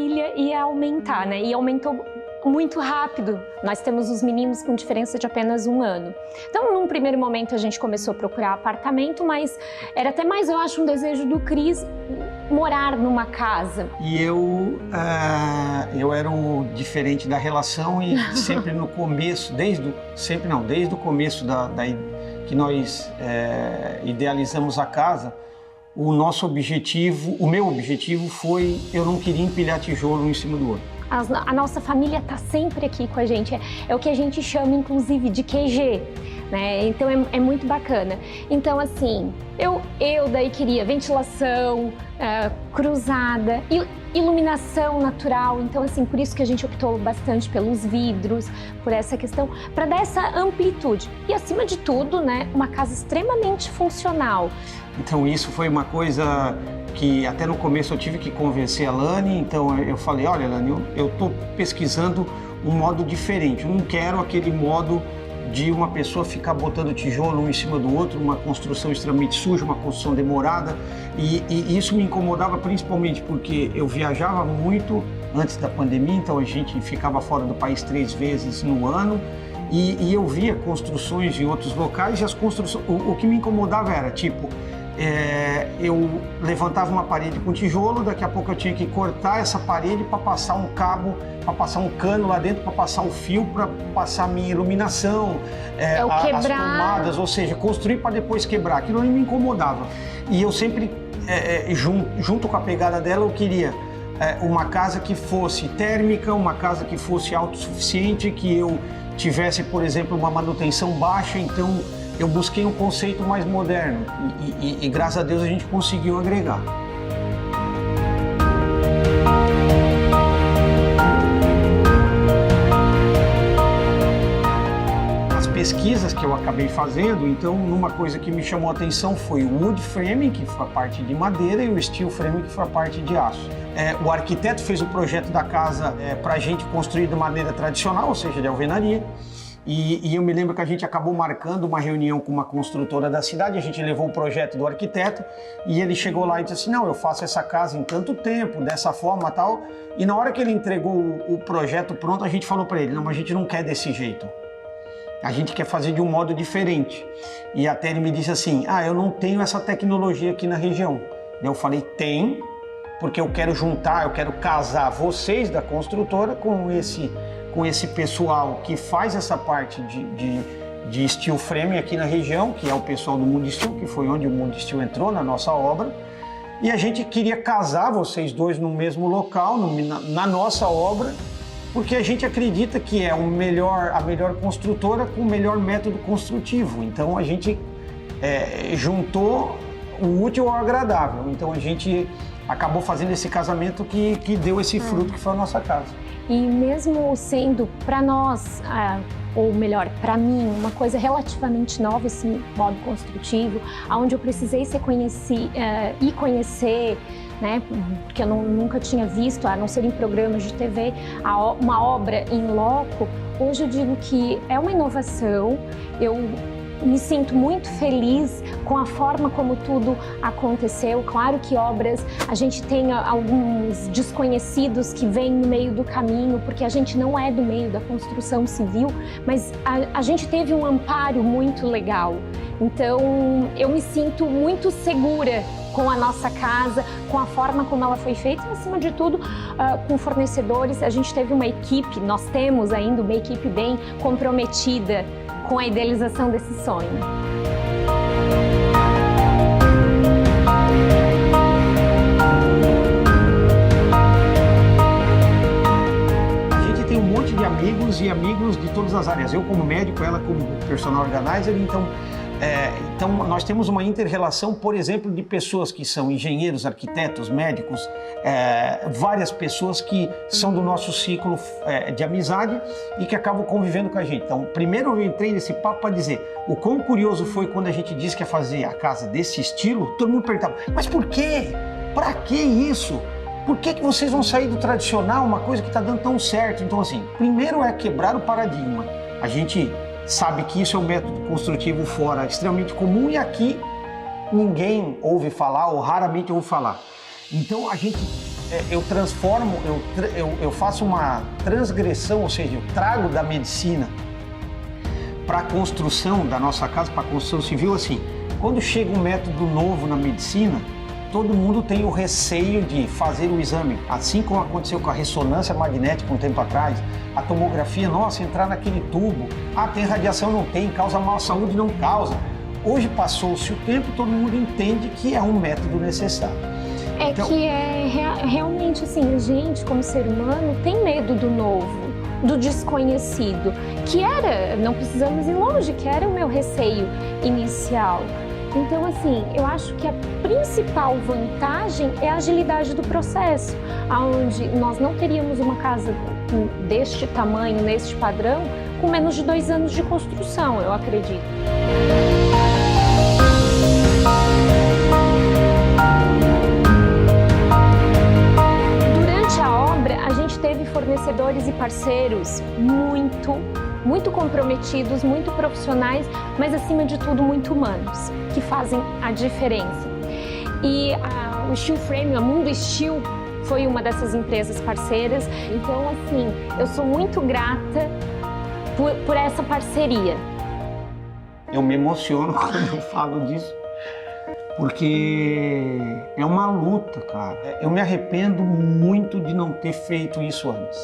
família ia aumentar, né? E aumentou muito rápido. Nós temos os meninos com diferença de apenas 1 ano. Então, num primeiro momento, a gente começou a procurar apartamento, mas era até mais, eu acho, um desejo do Cris morar numa casa. E eu era o diferente da relação e sempre no começo, desde o começo que nós idealizamos a casa, o meu objetivo foi, eu não queria empilhar tijolo um em cima do outro. A nossa família está sempre aqui com a gente, é o que a gente chama, inclusive, de QG, né? Então é muito bacana. Então, assim, eu daí queria ventilação cruzada, iluminação natural. Então, assim, por isso que a gente optou bastante pelos vidros, por essa questão, para dar essa amplitude. E, acima de tudo, né, uma casa extremamente funcional. Então, isso foi uma coisa que até no começo eu tive que convencer a Lani. Então eu falei, olha, Lani, eu estou pesquisando um modo diferente, eu não quero aquele modo de uma pessoa ficar botando tijolo um em cima do outro, uma construção extremamente suja, uma construção demorada, e isso me incomodava principalmente porque eu viajava muito antes da pandemia, então a gente ficava fora do país 3 vezes no ano, e eu via construções em outros locais, e as construções, o que me incomodava era, tipo, eu levantava uma parede com tijolo, daqui a pouco eu tinha que cortar essa parede para passar um cabo, para passar um cano lá dentro, para passar o fio, para passar a minha iluminação, as tomadas, ou seja, construir para depois quebrar. Aquilo me incomodava. E eu sempre, junto com a pegada dela, eu queria uma casa que fosse térmica, uma casa que fosse autossuficiente, que eu tivesse, por exemplo, uma manutenção baixa, então eu busquei um conceito mais moderno e graças a Deus a gente conseguiu agregar. As pesquisas que eu acabei fazendo, então uma coisa que me chamou a atenção foi o wood framing, que foi a parte de madeira, e o steel framing, que foi a parte de aço. O arquiteto fez o projeto da casa para a gente construir de maneira tradicional, ou seja, de alvenaria. E eu me lembro que a gente acabou marcando uma reunião com uma construtora da cidade, a gente levou o projeto do arquiteto e ele chegou lá e disse assim, não, eu faço essa casa em tanto tempo, dessa forma tal. E na hora que ele entregou o projeto pronto, a gente falou para ele, não, mas a gente não quer desse jeito. A gente quer fazer de um modo diferente. E até ele me disse assim, eu não tenho essa tecnologia aqui na região. Eu falei, tem, porque eu quero juntar, eu quero casar vocês da construtora com esse pessoal que faz essa parte de steel frame aqui na região, que é o pessoal do Mundo Steel, que foi onde o Mundo Steel entrou na nossa obra. E a gente queria casar vocês dois no mesmo local, na nossa obra, porque a gente acredita que é a melhor construtora com o melhor método construtivo. Então a gente juntou o útil ao agradável. Então a gente acabou fazendo esse casamento que deu esse fruto que foi a nossa casa. E mesmo sendo para nós, ou melhor, para mim, uma coisa relativamente nova esse modo construtivo, onde eu precisei conhecer, né, porque eu nunca tinha visto, a não ser em programas de TV, uma obra em loco, hoje eu digo que é uma inovação. Eu me sinto muito feliz com a forma como tudo aconteceu. Claro que obras, a gente tem alguns desconhecidos que vêm no meio do caminho, porque a gente não é do meio da construção civil, mas a gente teve um amparo muito legal. Então, eu me sinto muito segura com a nossa casa, com a forma como ela foi feita e, acima de tudo, com fornecedores. A gente teve uma equipe, nós temos ainda uma equipe bem comprometida com a idealização desse sonho. A gente tem um monte de amigos e amigos de todas as áreas. Eu como médico, ela como personal organizer, então nós temos uma inter-relação, por exemplo, de pessoas que são engenheiros, arquitetos, médicos, várias pessoas que são do nosso ciclo de amizade e que acabam convivendo com a gente. Então, primeiro eu entrei nesse papo para dizer o quão curioso foi quando a gente disse que ia fazer a casa desse estilo. Todo mundo perguntava, mas por quê? Para que isso? Por que vocês vão sair do tradicional, uma coisa que está dando tão certo? Então, assim, primeiro é quebrar o paradigma. A gente sabe que isso é um método construtivo fora extremamente comum e aqui ninguém ouve falar ou raramente ouve falar. Então a gente eu transformo, eu faço uma transgressão, ou seja, eu trago da medicina para a construção da nossa casa, para a construção civil, assim, quando chega um método novo na medicina, todo mundo tem o receio de fazer o exame, assim como aconteceu com a ressonância magnética um tempo atrás, a tomografia, nossa, entrar naquele tubo, tem radiação, não tem, causa má saúde, não causa. Hoje passou-se o tempo, todo mundo entende que é um método necessário. Então, que realmente assim, a gente como ser humano tem medo do novo, do desconhecido, que era, não precisamos ir longe, que era o meu receio inicial. Então, assim, eu acho que a principal vantagem é a agilidade do processo, onde nós não teríamos uma casa deste tamanho, neste padrão, com menos de 2 anos de construção, eu acredito. Durante a obra, a gente teve fornecedores e parceiros muito comprometidos, muito profissionais, mas acima de tudo muito humanos, que fazem a diferença. E o Steel Frame, a Mundo Steel, foi uma dessas empresas parceiras. Então, assim, eu sou muito grata por essa parceria. Eu me emociono quando eu falo disso, porque é uma luta, cara. Eu me arrependo muito de não ter feito isso antes.